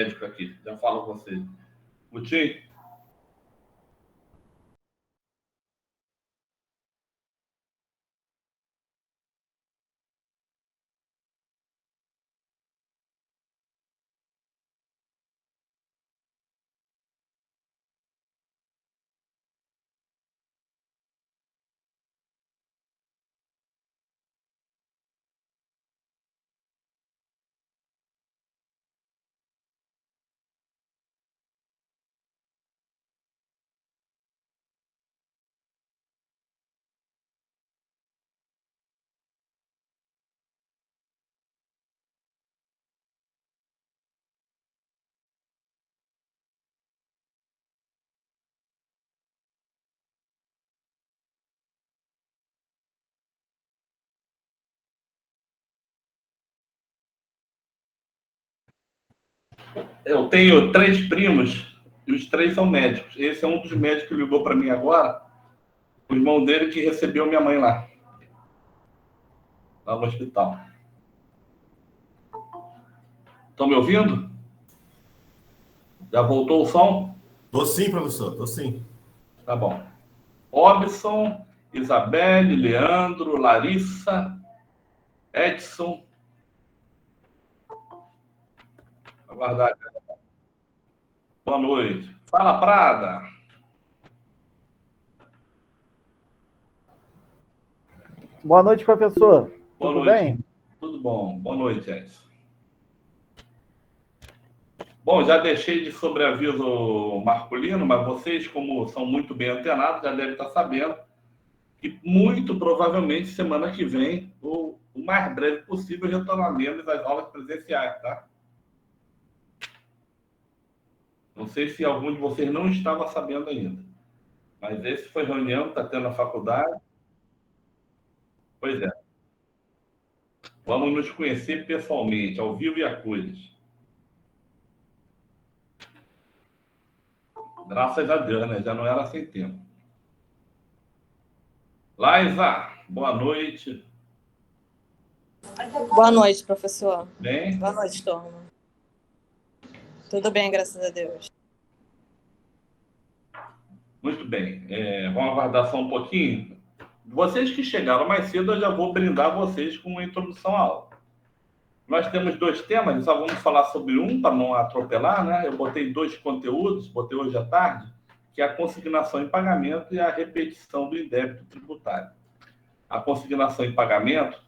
médico aqui, já falo com você. Gutinho? Eu tenho 3 primos e os 3 são médicos. Esse é um dos médicos que ligou para mim agora, o irmão dele que recebeu minha mãe lá no hospital. Estão me ouvindo? Já voltou o som? Tô sim, professor, tô sim. Tá bom. Robson, Isabelle, Leandro, Larissa, Edson. Aguardar. Boa noite. Fala, Prada. Boa noite, professor. Boa Tudo noite. bem? Tudo bom. Boa noite, Edson. Bom, já deixei de sobreaviso masculino, mas vocês, como são muito bem antenados, já devem estar sabendo que muito provavelmente semana que vem, ou o mais breve possível, retornaremos às aulas presenciais, tá? Não sei se algum de vocês não estava sabendo ainda, mas esse foi reunião que está tendo na faculdade. Pois é. Vamos nos conhecer pessoalmente, ao vivo e a cores. Graças a Deus, né? Já não era sem tempo. Laisa, boa noite. Boa noite, professor. Bem? Boa noite, turma. Tudo bem, graças a Deus. Muito bem. Vamos aguardar só um pouquinho. Vocês que chegaram mais cedo, eu já vou brindar vocês com uma introdução à aula. Nós temos 2 temas, só vamos falar sobre um para não atropelar, né? Eu botei 2 conteúdos, botei hoje à tarde, que é a consignação em pagamento e a repetição do indébito tributário. A consignação em pagamento,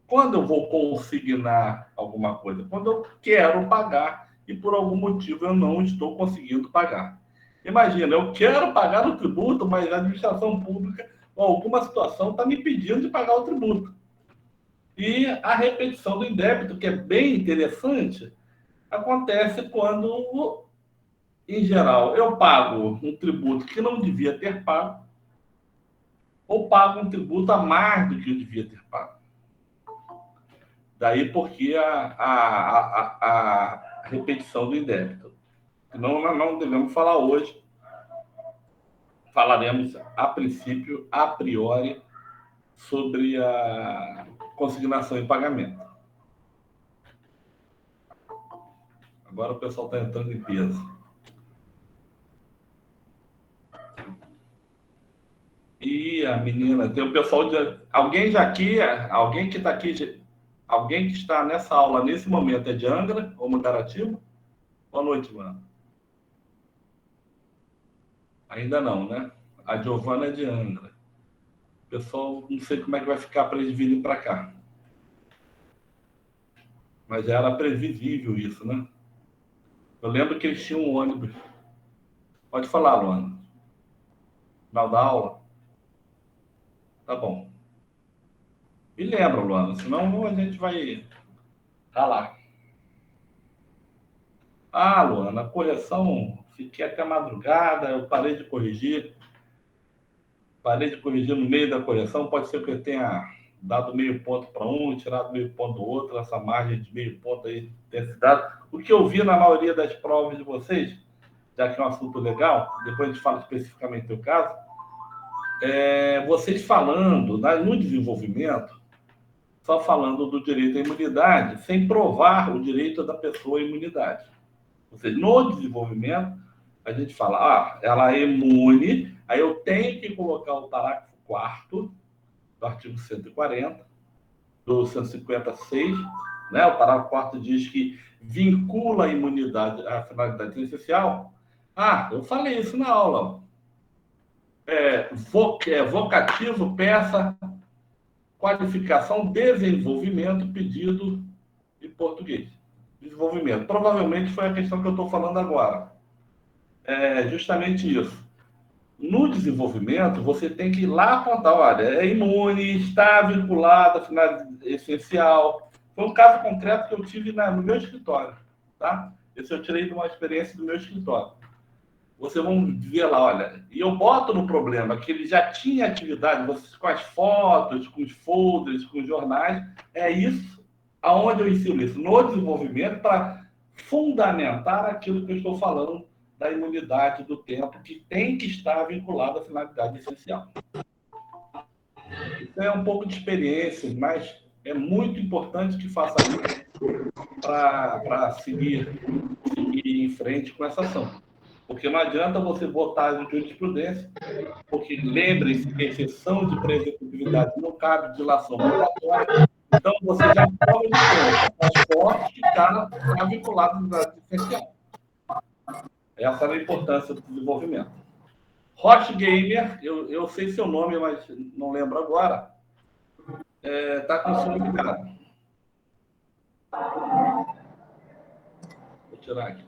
quando eu vou consignar alguma coisa? Quando eu quero pagar e por algum motivo eu não estou conseguindo pagar. Imagina, eu quero pagar o tributo, mas a administração pública, em alguma situação, está me pedindo de pagar o tributo. E a repetição do indébito, que é bem interessante, acontece quando, em geral, eu pago um tributo que não devia ter pago, ou pago um tributo a mais do que eu devia ter pago. Daí porque a repetição do indébito. Não devemos falar hoje. Falaremos, a princípio, a priori, sobre a consignação em pagamento. Agora o pessoal está entrando em peso. E a menina, tem o pessoal de. Alguém já aqui, alguém que está aqui, alguém que está nessa aula nesse momento é de Angra ou Mangaratiba? Boa noite, mano. Ainda não, né? A Giovana é de Angra. O pessoal, não sei como é que vai ficar para eles virem para cá. Mas já era previsível isso, né? Eu lembro que eles tinham um ônibus. Pode falar, Luana. Final da aula? Tá bom. Me lembra, Luana, senão a gente vai ralar. Ah, Luana, a correção, fiquei até madrugada, eu parei de corrigir. Parei de corrigir no meio da correção, pode ser que eu tenha dado meio ponto para um, tirado meio ponto do outro, essa margem de meio ponto aí ter se dado. O que eu vi na maioria das provas de vocês, já que é um assunto legal, depois a gente fala especificamente do caso, vocês falando no desenvolvimento, só falando do direito à imunidade, sem provar o direito da pessoa à imunidade. Ou seja, no desenvolvimento, a gente fala, ela é imune, aí eu tenho que colocar o parágrafo 4º do artigo 140, do 156, né? O parágrafo 4º diz que vincula a imunidade à finalidade essencial. Eu falei isso na aula. Vocativo, peça, qualificação, desenvolvimento, pedido em português. Desenvolvimento. Provavelmente foi a questão que eu estou falando agora. É justamente isso. No desenvolvimento, você tem que ir lá apontar, olha, é imune, está vinculado à finalidade essencial. Foi um caso concreto que eu tive no meu escritório, tá? Esse eu tirei de uma experiência do meu escritório. Vocês vão ver lá, olha, e eu boto no problema que ele já tinha atividade, vocês com as fotos, com os folders, com os jornais, é isso, aonde eu ensino isso, no desenvolvimento, para fundamentar aquilo que eu estou falando da imunidade do tempo, que tem que estar vinculado à finalidade essencial. Isso é um pouco de experiência, mas é muito importante que faça isso para seguir em frente com essa ação. Porque não adianta você botar em jurisprudência, porque lembre-se que a exceção de pré-executividade não cabe dilação probatória, então você já prova de conta, as fortes que está vinculado à finalidade essencial. Essa era a importância do desenvolvimento. Roche Gamer, eu sei seu nome, mas não lembro agora, está com o som ligado. Vou tirar aqui.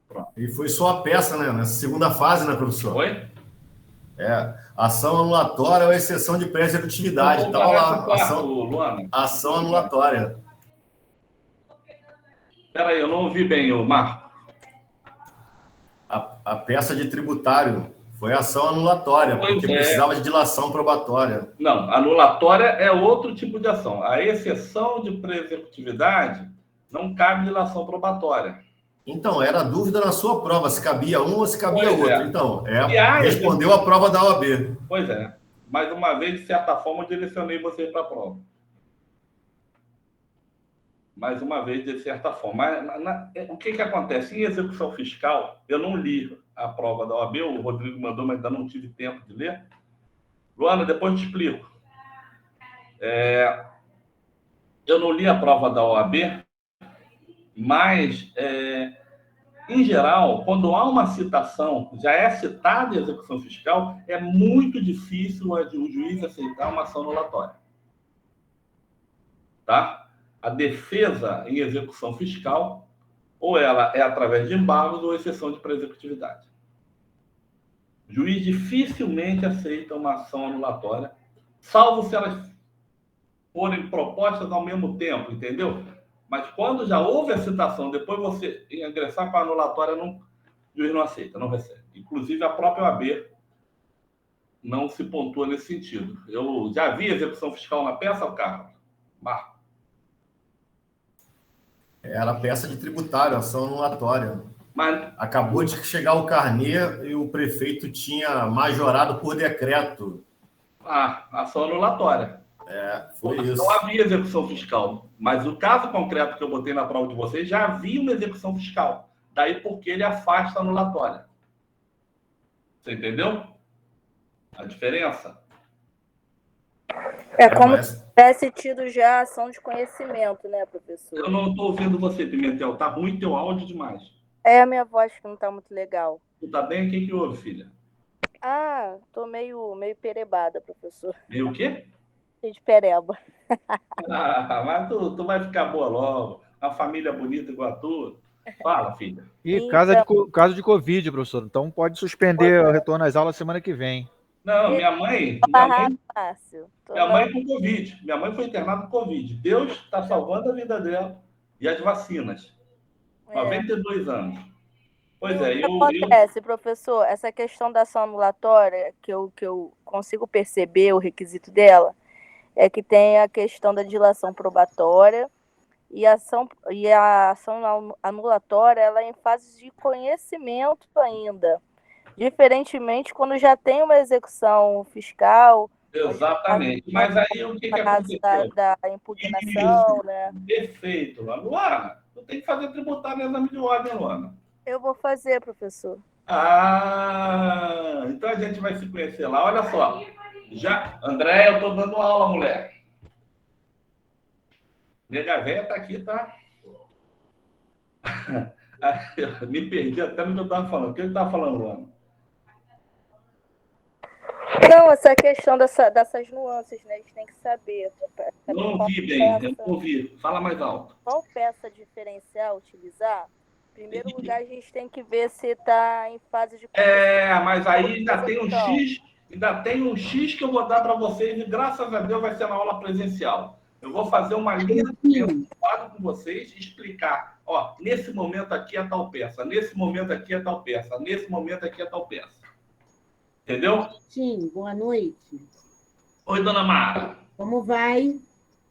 Pronto. E foi só a peça, né? Nessa segunda fase, né, professor? Oi? Ação anulatória ou exceção de pré-executividade. Estava lá, ação anulatória. Espera aí, eu não ouvi bem, Marco. A peça de tributário foi ação anulatória, porque precisava de dilação probatória. Não, anulatória é outro tipo de ação. A exceção de pré-executividade não cabe dilação probatória. Então, era dúvida na sua prova, se cabia um ou se cabia outro. Então, respondeu a prova da OAB. Pois é. Mais uma vez, de certa forma, eu direcionei você para a prova. Mais uma vez, de certa forma. O que acontece? Em execução fiscal, eu não li a prova da OAB, o Rodrigo mandou, mas ainda não tive tempo de ler. Luana, depois eu te explico. Eu não li a prova da OAB, mas, em geral, quando há uma citação, já é citada em execução fiscal, é muito difícil o juiz aceitar uma ação anulatória. Tá? A defesa em execução fiscal, ou ela é através de embargos ou exceção de pré-executividade. O juiz dificilmente aceita uma ação anulatória, salvo se elas forem propostas ao mesmo tempo, entendeu? Mas quando já houve a citação, depois você ingressar para a anulatória, o juiz não aceita, não recebe. Inclusive, a própria OAB não se pontua nesse sentido. Eu já vi execução fiscal na peça, Carlos? Marco. Era peça de tributário, ação anulatória. Mas acabou de chegar o carnê e o prefeito tinha majorado por decreto. Ação anulatória. Foi isso. Não havia execução fiscal. Mas o caso concreto que eu botei na prova de vocês, já havia uma execução fiscal. Daí porque ele afasta a anulatória. Você entendeu? A diferença? Como se tivesse tido já ação de conhecimento, né, professor? Eu não estou ouvindo você, Pimentel. Tá ruim teu áudio demais. É a minha voz que não está muito legal. Tu tá bem? O que houve, filha? Tô meio perebada, professor. Meio o quê? Cheio de pereba. Mas tu vai ficar boa logo. Uma família bonita igual a tua. Fala, filha. E caso de Covid, professor. Então pode suspender o retorno às aulas semana que vem. Não, minha mãe com Covid. Minha mãe foi internada com Covid. Deus está salvando a vida dela. E as vacinas. 92 anos. Pois é. O que acontece, professor? Essa questão da ação anulatória, que eu consigo perceber o requisito dela, é que tem a questão da dilação probatória e a ação anulatória, ela é em fase de conhecimento ainda. Diferentemente, quando já tem uma execução fiscal Exatamente. Mas aí o que aconteceu? Da impugnação, Isso. né? Perfeito, Luana. Tu tem que fazer tributário no exame de ordem, Luana. Eu vou fazer, professor. Ah, então a gente vai se conhecer lá. Olha só. André, eu tô dando aula, moleque. Nega véia tá aqui, tá? Eu me perdi até no que eu tava falando. O que ele tava falando, Luana? Não, essa questão dessas nuances, né? A gente tem que saber. Não ouvi bem, eu não ouvi. Fala mais alto. Qual peça diferencial utilizar? Em primeiro lugar, a gente tem que ver se está em fase de... Mas aí ainda tem um X, que eu vou dar para vocês, e graças a Deus vai ser na aula presencial. Eu vou fazer uma linha de quadro com vocês e explicar. Ó, nesse momento aqui é tal peça, nesse momento aqui é tal peça, nesse momento aqui é tal peça. Entendeu? Sim, boa noite. Oi, dona Mara. Como vai?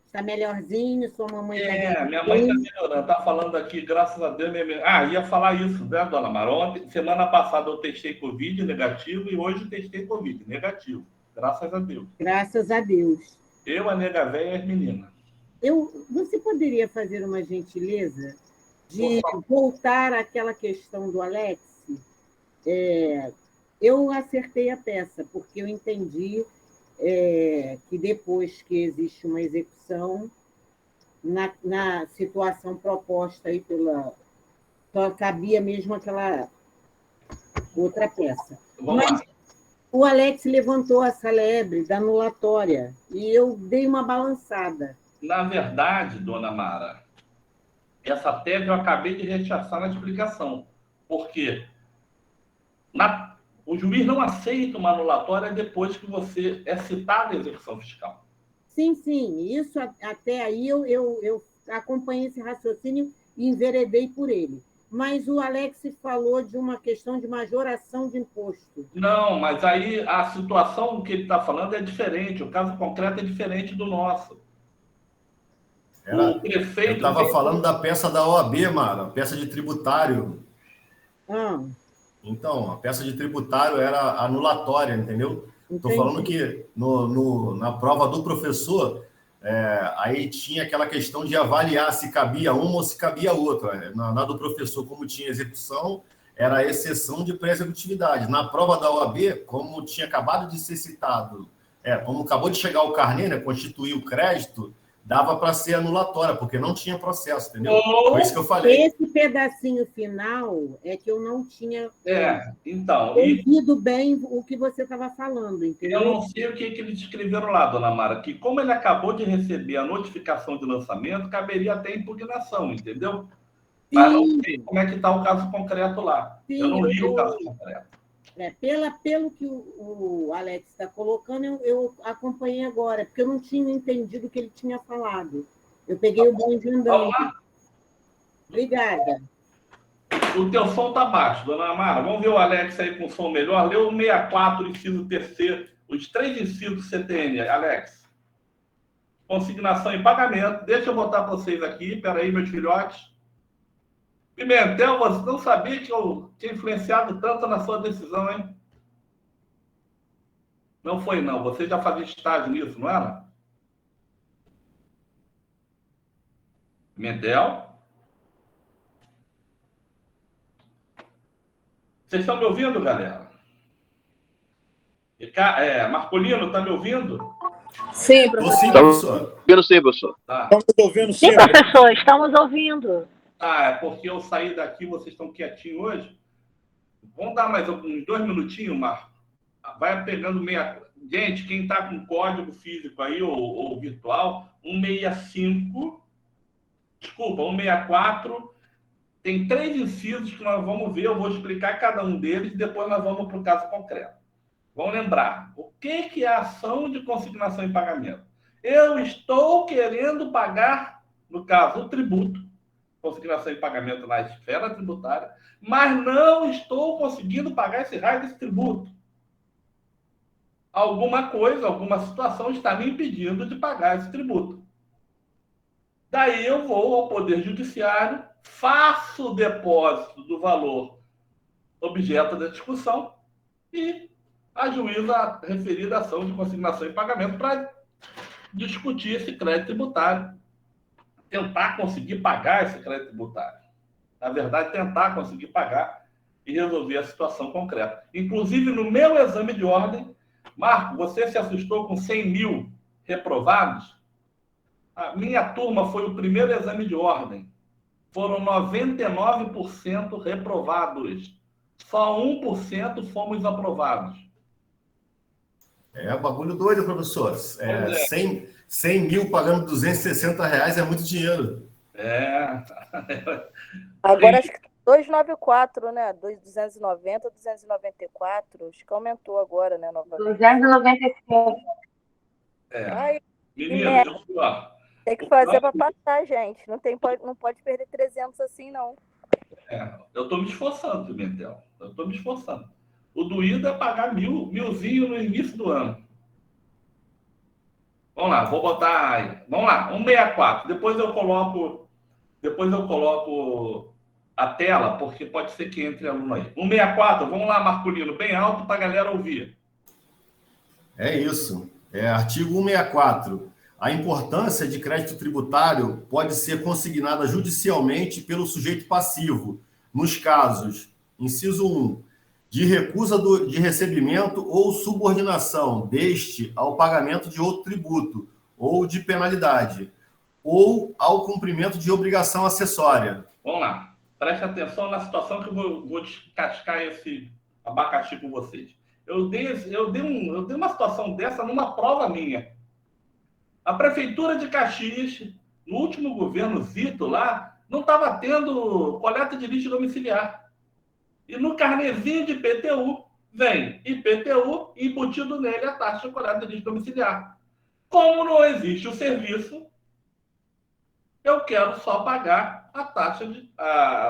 Está melhorzinho? Sua mamãe está minha mãe está melhorando. Está falando aqui, graças a Deus. Ia falar isso, né, dona Mara? Ontem, semana passada eu testei Covid negativo e hoje testei Covid negativo. Graças a Deus. Graças a Deus. Eu, a nega velha e as meninas. Você poderia fazer uma gentileza de voltar àquela questão do Alex? Eu acertei a peça, porque eu entendi que depois que existe uma execução, na situação proposta aí só cabia mesmo aquela outra peça. Mas o Alex levantou a celebre da anulatória e eu dei uma balançada. Na verdade, dona Mara, essa tese eu acabei de rechaçar na explicação. Por quê? O juiz não aceita uma anulatória depois que você é citado em execução fiscal. Sim. Isso até aí eu acompanhei esse raciocínio e enveredei por ele. Mas o Alex falou de uma questão de majoração de imposto. Não, mas aí a situação que ele está falando é diferente. O caso concreto é diferente do nosso. O prefeito... Eu estava falando da peça da OAB, Mara, a peça de tributário. Então, a peça de tributário era anulatória, entendeu? Estou falando que na prova do professor, aí tinha aquela questão de avaliar se cabia uma ou se cabia outra. Na do professor, como tinha execução, era a exceção de pré-executividade. Na prova da OAB, como tinha acabado de ser citado, como acabou de chegar o carnê, né, constituir o crédito, dava para ser anulatória, porque não tinha processo, entendeu? Foi isso que eu falei. Esse pedacinho final é que eu não tinha então, ouvido bem o que você estava falando, entendeu? Eu não sei o que eles escreveram lá, dona Mara, que como ele acabou de receber a notificação de lançamento, caberia até impugnação, entendeu? Sim. Mas não sei como é que está o caso concreto lá. Sim, eu não li o caso concreto. Pelo que o Alex está colocando, eu acompanhei agora, porque eu não tinha entendido o que ele tinha falado. Eu peguei o bonde andando. Obrigada. O teu som está baixo, dona Amara. Vamos ver o Alex aí com som melhor. Leu o 64, inciso 3º, os 3 incisos do CTN, Alex. Consignação e pagamento. Deixa eu botar para vocês aqui. Espera aí, meus filhotes. Pimentel, você não sabia que eu tinha influenciado tanto na sua decisão, hein? Não foi, não. Você já fazia estágio nisso, não era? Pimentel? Vocês estão me ouvindo, galera? Marcolino, está me ouvindo? Sim, professor. Sim, professor. Sim, professor. Tá. Estamos ouvindo, sim. Sim, professor, estamos ouvindo. É porque eu saí daqui, vocês estão quietinhos hoje. Vamos dar mais uns 2 minutinhos, Marco. Vai pegando Gente, quem está com código físico aí, ou virtual, 165, desculpa, 164, tem 3 incisos que nós vamos ver, eu vou explicar cada um deles e depois nós vamos para o caso concreto. Vamos lembrar, o que é a ação de consignação em pagamento? Eu estou querendo pagar, no caso, o tributo, consignação em pagamento na esfera tributária, mas não estou conseguindo pagar esse raio desse tributo. Alguma coisa, alguma situação está me impedindo de pagar esse tributo. Daí eu vou ao Poder Judiciário, faço o depósito do valor objeto da discussão e ajuiza a referida ação de consignação e pagamento para discutir esse crédito tributário, tentar conseguir pagar esse crédito tributário. Na verdade, tentar conseguir pagar e resolver a situação concreta. Inclusive, no meu exame de ordem, Marco, você se assustou com 100 mil reprovados? A minha turma foi o primeiro exame de ordem. Foram 99% reprovados. Só 1% fomos aprovados. Bagulho doido, professor. 100 mil pagando R$260 é muito dinheiro. Agora acho que 294, né? 290, 294. Acho que aumentou agora, né? Novamente. 295. Ai, Menino, tem que fazer para passar, gente. Não pode perder 300 assim, não. eu estou me esforçando, Pimentel. Eu estou me esforçando. O doído é pagar milzinho no início do ano. Vamos lá, vou botar aí. Vamos lá, 164. Depois eu coloco a tela, porque pode ser que entre aluno aí. 164, vamos lá, Marculino, bem alto para a galera ouvir. É isso. Artigo 164. A importância de crédito tributário pode ser consignada judicialmente pelo sujeito passivo, nos casos, inciso 1, de recusa de recebimento ou subordinação deste ao pagamento de outro tributo ou de penalidade, ou ao cumprimento de obrigação acessória. Vamos lá. Preste atenção na situação que eu vou descascar esse abacaxi com vocês. Eu dei uma situação dessa numa prova minha. A Prefeitura de Caxias, no último governo Zito lá, não estava tendo coleta de lixo domiciliar. E no carnezinho de IPTU, vem IPTU e embutido nele a taxa de coleta de lixo domiciliar. Como não existe o serviço, eu quero só pagar a taxa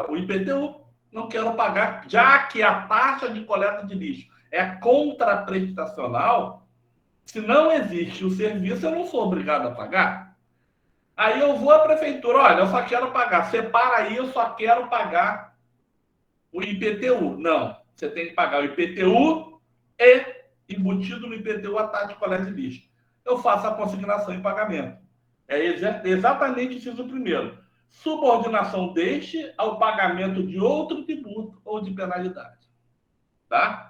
o IPTU. Não quero pagar, já que a taxa de coleta de lixo é contraprestacional, se não existe o serviço, eu não sou obrigado a pagar. Aí eu vou à prefeitura, olha, eu só quero pagar, separa aí, eu só quero pagar o IPTU. Não, você tem que pagar o IPTU e embutido no IPTU a taxa de coleta de lixo. Eu faço a consignação em pagamento. É exatamente o inciso primeiro. Subordinação deste ao pagamento de outro tributo ou de penalidade. Tá?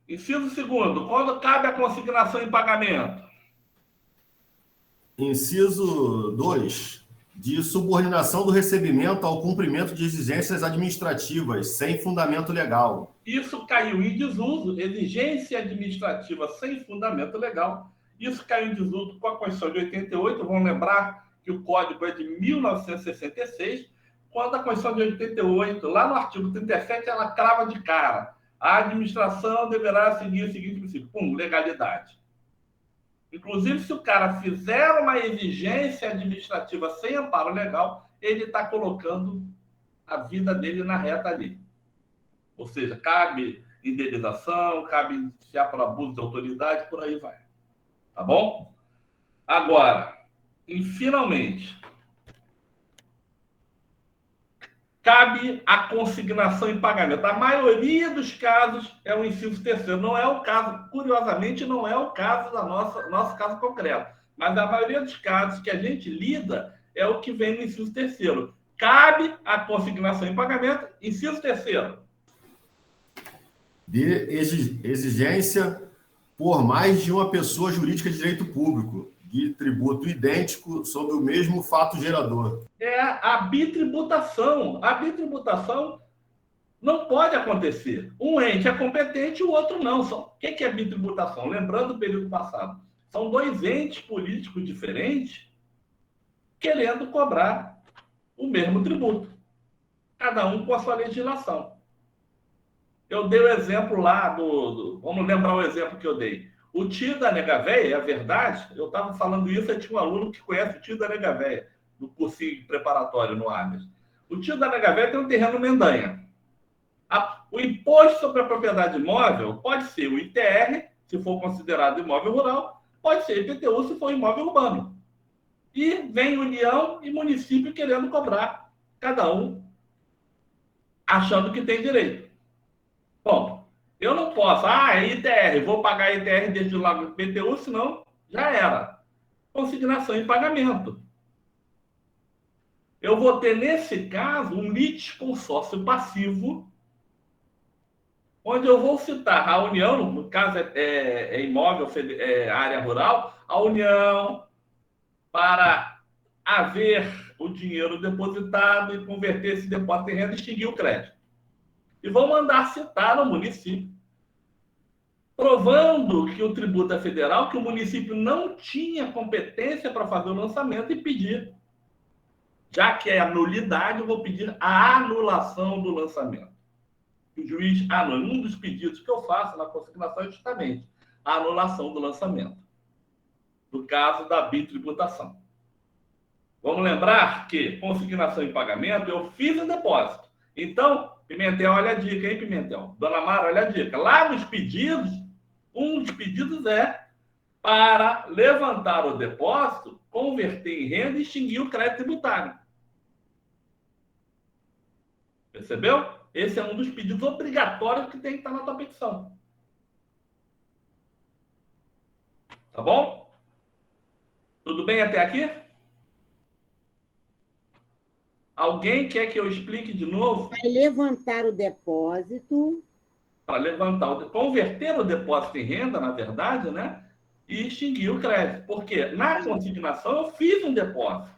Inciso segundo, quando cabe a consignação em pagamento? Inciso 2, de subordinação do recebimento ao cumprimento de exigências administrativas sem fundamento legal. Isso caiu em desuso, exigência administrativa sem fundamento legal. Isso caiu em desuso com a Constituição de 88. Vamos lembrar que o Código é de 1966, quando a Constituição de 88, lá no artigo 37, ela crava de cara: a administração deverá seguir o seguinte princípio: legalidade. Inclusive, se o cara fizer uma exigência administrativa sem amparo legal, ele está colocando a vida dele na reta ali. Ou seja, cabe indenização, cabe iniciar por abuso de autoridade, por aí vai. Tá bom? Agora, finalmente, cabe a consignação em pagamento. A maioria dos casos é o inciso terceiro. Não é o caso, curiosamente, não é o caso da nosso caso concreto. Mas a maioria dos casos que a gente lida é o que vem no inciso terceiro. Cabe a consignação em pagamento, inciso terceiro. De exigência por mais de uma pessoa jurídica de direito público, de tributo idêntico sobre o mesmo fato gerador. É a bitributação. A bitributação não pode acontecer. Um ente é competente e o outro não. O que é bitributação? Lembrando do período passado. São dois entes políticos diferentes querendo cobrar o mesmo tributo. Cada um com a sua legislação. Eu dei o exemplo lá vamos lembrar o exemplo que eu dei. O tio da nega véia, é verdade, eu estava falando isso, eu tinha um aluno que conhece o tio da nega véia, do cursinho preparatório no Armes. O tio da nega véia tem um terreno Mendanha. O imposto sobre a propriedade imóvel pode ser o ITR, se for considerado imóvel rural, pode ser IPTU, se for imóvel urbano. E vem União e município querendo cobrar, cada um achando que tem direito. Bom, Eu não posso. Ah, é ITR. Vou pagar ITR desde lá do IPTU, senão já era. Consignação em pagamento. Eu vou ter, nesse caso, um litisconsórcio passivo, onde eu vou citar a União, no caso é imóvel, área rural, a União, para haver o dinheiro depositado e converter esse depósito em renda e extinguir o crédito. E vão mandar citar no município, provando que o tributo é federal, que o município não tinha competência para fazer o lançamento e pedir. Já que é nulidade, eu vou pedir a anulação do lançamento. O juiz anula. Um dos pedidos que eu faço na consignação é justamente a anulação do lançamento, no caso da bitributação. Vamos lembrar que consignação em pagamento, eu fiz o depósito. Então, Pimentel, olha a dica, hein, Pimentel? Dona Mara, olha a dica. Lá nos pedidos, um dos pedidos é para levantar o depósito, converter em renda e extinguir o crédito tributário. Percebeu? Esse é um dos pedidos obrigatórios que tem que estar na tua petição. Tá bom? Tudo bem até aqui? Alguém quer que eu explique de novo? Vai levantar o depósito. Para levantar, converter o depósito em renda, na verdade, né? E extinguir o crédito. Porque na consignação eu fiz um depósito.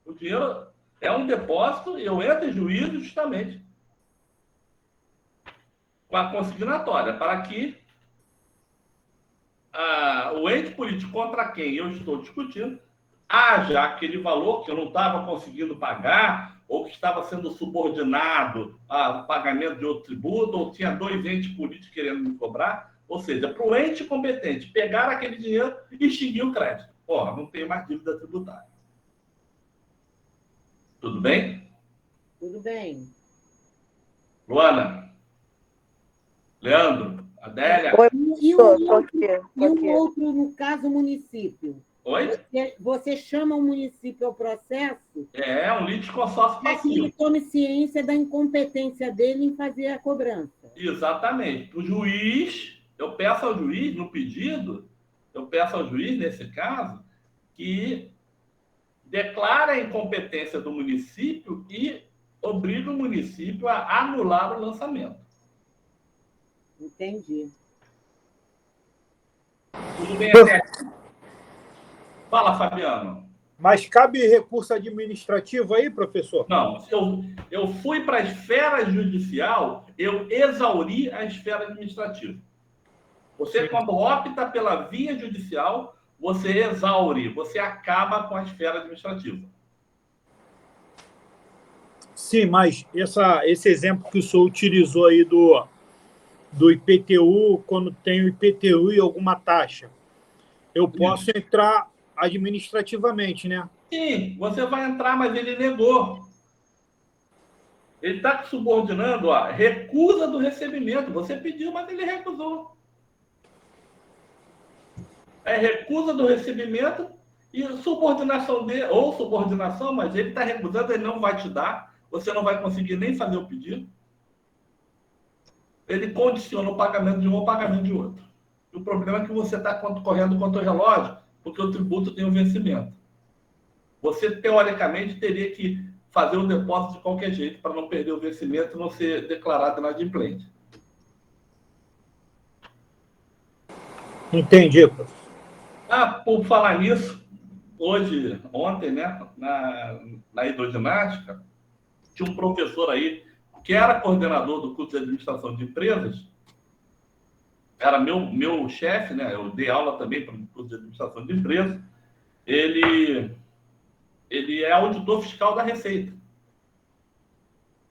O dinheiro é um depósito e eu entro em juízo justamente com a consignatória, para que o ente político contra quem eu estou discutindo haja aquele valor que eu não estava conseguindo pagar ou que estava sendo subordinado ao pagamento de outro tributo, ou tinha dois entes políticos querendo me cobrar. Ou seja, para o ente competente pegar aquele dinheiro e extinguir o crédito. Não tenho mais dívida tributária. Tudo bem? Tudo bem. Luana? Leandro? Adélia? Oi, E o tô aqui. outro, no caso, o município? Oi? Você chama o município ao processo É um litisconsórcio para que ele passivo. tome ciência da incompetência dele em fazer a cobrança. Exatamente. O juiz, eu peço ao juiz, no pedido, eu peço ao juiz, nesse caso, que declara a incompetência do município e obriga o município a anular o lançamento. Entendi. Tudo bem até aqui? Fala, Fabiano. Mas cabe recurso administrativo aí, professor? Não, eu fui para a esfera judicial, eu exauri a esfera administrativa. Você, quando opta pela via judicial, você exaure, você acaba com a esfera administrativa. Sim, mas esse exemplo que o senhor utilizou aí do IPTU, quando tem o IPTU e alguma taxa, eu posso entrar administrativamente, né? Sim, você vai entrar, mas ele negou. Ele está subordinando a recusa do recebimento. Você pediu, mas ele recusou. É recusa do recebimento e subordinação dele, ou subordinação, mas ele está recusando, ele não vai te dar, você não vai conseguir nem fazer o pedido. Ele condiciona o pagamento de um ao pagamento de outro. E o problema é que você está correndo contra o relógio, porque o tributo tem um vencimento. Você, teoricamente, teria que fazer o depósito de qualquer jeito para não perder o vencimento e não ser declarado inadimplente. Entendi, professor. Por falar nisso, ontem, né, na hidroginástica, tinha um professor aí que era coordenador do curso de administração de empresas, era meu chefe, né, eu dei aula também para o curso de administração de empresas, ele é auditor fiscal da Receita.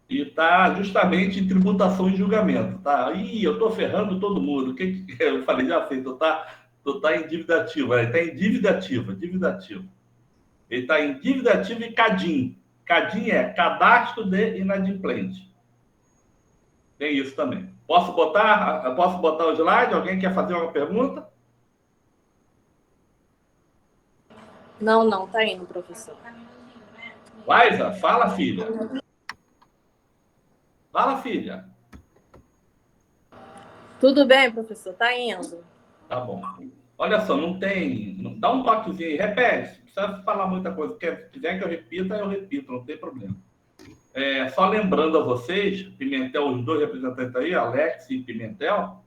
E está justamente em tributação e julgamento. Tá? Eu estou ferrando todo mundo. Eu falei, já sei, tu tá em dívida ativa. Ele está em dívida ativa. Ele está em dívida ativa e CADIM. CADIM é Cadastro de Inadimplente. Tem isso também. Posso botar o slide? Alguém quer fazer uma pergunta? Não, tá indo, professor. Liza, fala, filha. Fala, filha. Tudo bem, professor, tá indo. Tá bom. Olha só, não tem. Dá um toquezinho aí, repete. Não precisa falar muita coisa. Se quiser que eu repita, eu repito, não tem problema. Só lembrando a vocês, Pimentel, os dois representantes aí, Alex e Pimentel,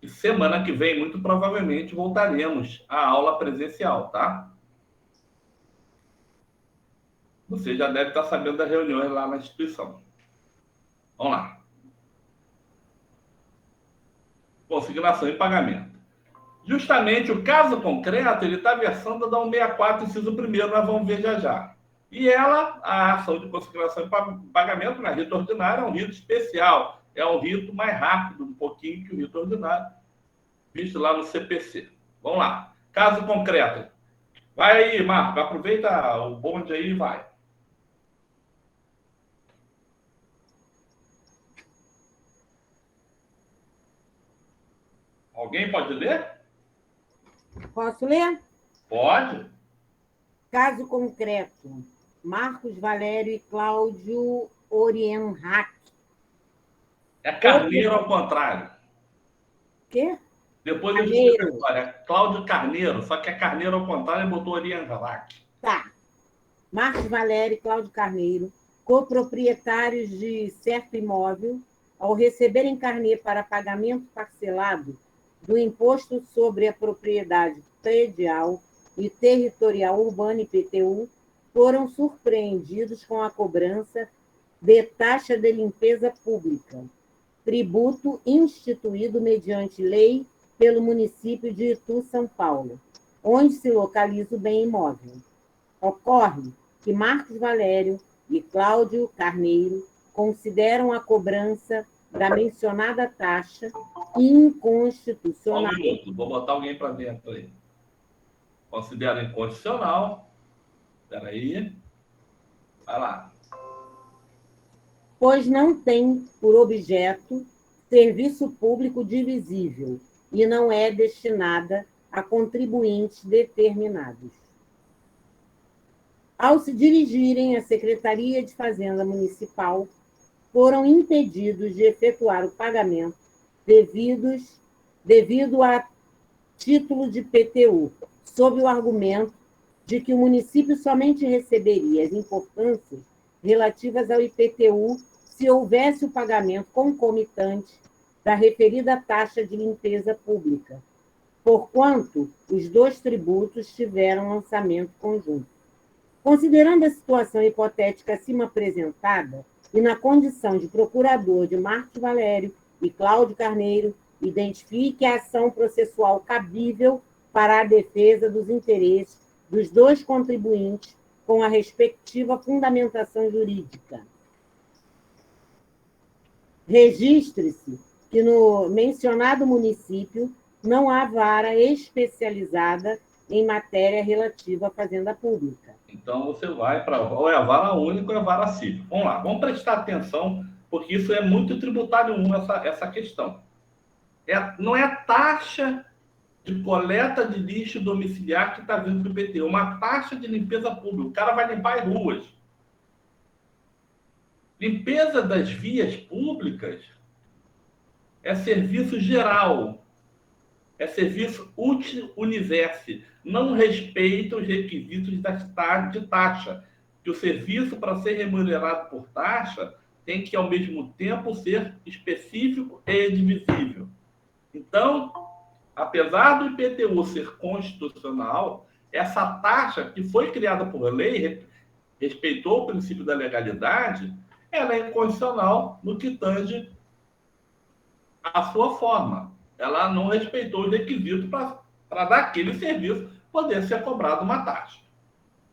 que semana que vem, muito provavelmente, voltaremos à aula presencial, tá? Você já deve estar sabendo das reuniões lá na instituição. Vamos lá. Consignação e pagamento. Justamente o caso concreto, ele está versando da 164, inciso 1º, nós vamos ver já já. E ela, a ação de consignação e pagamento na rito ordinário, é um rito especial, é um rito mais rápido, um pouquinho que o rito ordinário, visto lá no CPC. Vamos lá. Caso concreto. Vai aí, Marco, aproveita o bonde aí e vai. Alguém pode ler? Posso ler? Pode. Caso concreto. Marcos Valério e Cláudio Orienhack. É Carneiro ao contrário. Quê? Depois eu explico a história. É Cláudio Carneiro, só que é Carneiro ao contrário e botou Orienhack. Tá. Marcos Valério e Cláudio Carneiro, coproprietários de certo imóvel, ao receberem carnê para pagamento parcelado do Imposto sobre a Propriedade Predial e Territorial Urbana, IPTU, foram surpreendidos com a cobrança de taxa de limpeza pública, tributo instituído mediante lei pelo município de Itu, São Paulo, onde se localiza o bem imóvel. Ocorre que Marcos Valério e Cláudio Carneiro consideram a cobrança da mencionada taxa Só inconstitucional. um minuto, vou botar alguém para dentro aí. Considera inconstitucional. Espera aí. Vai lá. Pois não tem por objeto serviço público divisível e não é destinada a contribuintes determinados. Ao se dirigirem à Secretaria de Fazenda Municipal, foram impedidos de efetuar o pagamento devido a título de PTU, sob o argumento de que o município somente receberia as importâncias relativas ao IPTU se houvesse o pagamento concomitante da referida taxa de limpeza pública, porquanto os dois tributos tiveram lançamento conjunto. Considerando a situação hipotética acima apresentada e na condição de procurador de Marcos Valério e Cláudio Carneiro, identifique a ação processual cabível para a defesa dos interesses dos dois contribuintes com a respectiva fundamentação jurídica. Registre-se que no mencionado município não há vara especializada em matéria relativa à fazenda pública. Então você vai para ou é a vara única ou é a vara civil. Vamos lá, vamos prestar atenção, porque isso é muito tributário 1, essa questão. Não é taxa de coleta de lixo domiciliar que está vindo do IPTU, é uma taxa de limpeza pública. O cara vai limpar as ruas. Limpeza das vias públicas é serviço geral, é serviço universe, não respeita os requisitos de taxa, que o serviço, para ser remunerado por taxa, tem que, ao mesmo tempo, ser específico e divisível. Então, apesar do IPTU ser constitucional, essa taxa, que foi criada por lei, respeitou o princípio da legalidade, ela é inconstitucional no que tange a sua forma. Ela não respeitou os requisitos para daquele serviço poder ser cobrado uma taxa.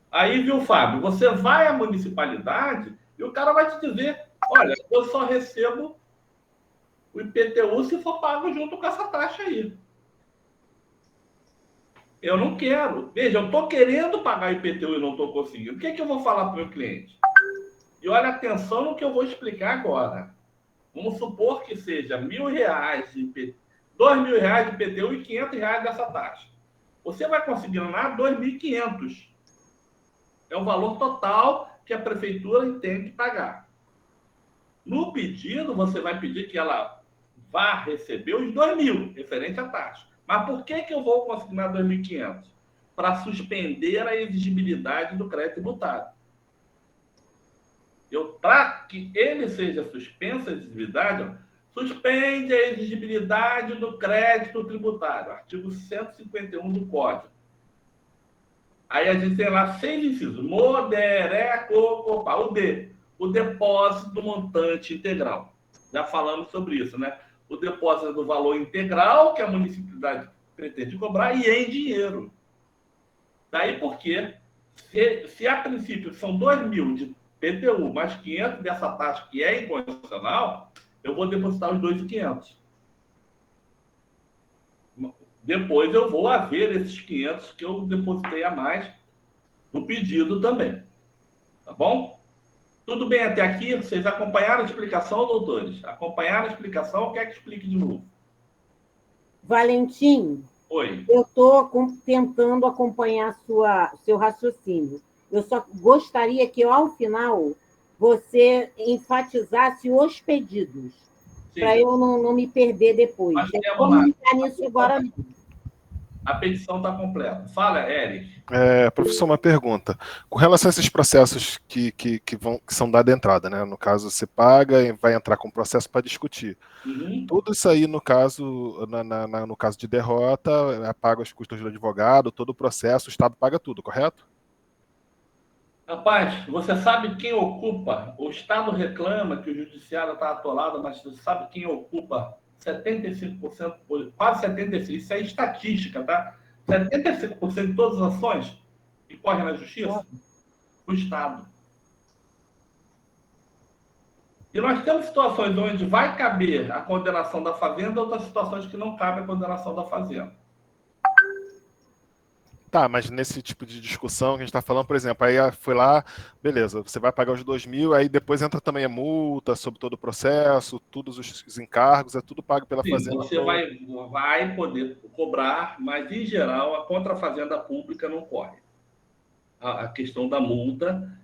Aí, viu, Fábio, você vai à municipalidade e o cara vai te dizer, olha, eu só recebo o IPTU se for pago junto com essa taxa aí. Eu não quero. Veja, eu estou querendo pagar IPTU e não estou conseguindo. O que é que eu vou falar para o meu cliente? E olha, atenção no que eu vou explicar agora. Vamos supor que seja R$1.000 de IPTU, R$2.000 de IPTU e R$500 dessa taxa. Você vai conseguir lá R$2.500. É o valor total que a prefeitura tem que pagar. No pedido, você vai pedir que ela vá receber os 2.000, referente à taxa. Mas por que eu vou consignar 2.500? Para suspender a exigibilidade do crédito tributário. Para que ele seja suspensa a exigibilidade, suspende a exigibilidade do crédito tributário, artigo 151 do Código. Aí a gente tem lá 6 incisos. O D, o depósito do montante integral. Já falamos sobre isso, né? O depósito do valor integral que a municipalidade pretende cobrar e em dinheiro. Daí porque, se a princípio são 2.000 de PTU mais 500 dessa taxa que é inconstitucional, eu vou depositar os 2.500. Depois eu vou haver esses 500 que eu depositei a mais no pedido também. Tá bom? Tudo bem até aqui? Vocês acompanharam a explicação, doutores? Acompanharam a explicação? Quer que explique de novo? Valentim, Oi. eu estou tentando acompanhar seu raciocínio. Eu só gostaria que, ao final, você enfatizasse os pedidos, para eu não me perder depois. Mas Eu vou entrar nisso agora. A petição está completa. Fala, Eric. Professor, uma pergunta. Com relação a esses processos que são dados entrada, né? No caso, você paga e vai entrar com o processo para discutir. Uhum. Tudo isso aí, no caso, no caso de derrota, paga os custos do advogado, todo o processo, o Estado paga tudo, correto? Rapaz, você sabe quem ocupa? O Estado reclama que o judiciário está atolado, mas você sabe quem ocupa 75%, quase 75%, isso é estatística, tá? 75% de todas as ações que correm na justiça? O Estado. E nós temos situações onde vai caber a condenação da fazenda, outras situações que não cabe a condenação da fazenda. Tá, mas nesse tipo de discussão que a gente está falando, por exemplo, aí foi lá, beleza, você vai pagar os 2.000, aí depois entra também a multa sobre todo o processo, todos os encargos, é tudo pago pela fazenda. Você vai poder cobrar, mas em geral a contra a fazenda pública não corre. A questão da multa,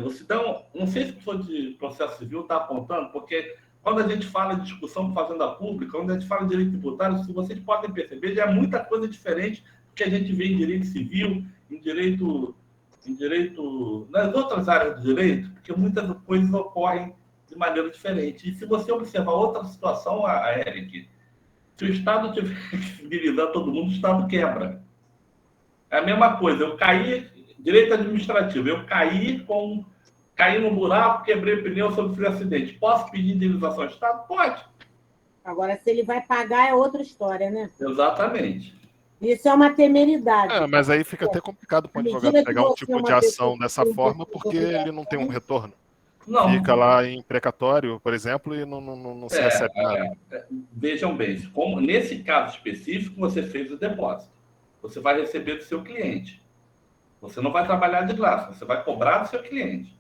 você dá não sei se o professor de processo civil está apontando, porque quando a gente fala de discussão com fazenda pública, quando a gente fala de direito tributário, se vocês podem perceber, já é muita coisa diferente que a gente vê em direito civil, em direito, nas outras áreas do direito, porque muitas coisas ocorrem de maneira diferente. E se você observar outra situação, Eric, se o Estado tiver que civilizar todo mundo, o Estado quebra. É a mesma coisa, eu caí, direito administrativo, eu caí no buraco, quebrei o pneu, sofri um acidente. Posso pedir indenização ao Estado? Pode. Agora, se ele vai pagar, é outra história, né? Exatamente. Isso é uma temeridade. Mas aí fica até complicado para o advogado pegar um tipo de ação dessa forma, porque ele não tem um retorno. Não. Fica lá em precatório, por exemplo, e não se recebe nada. Vejam bem, como nesse caso específico, você fez o depósito. Você vai receber do seu cliente. Você não vai trabalhar de graça, você vai cobrar do seu cliente.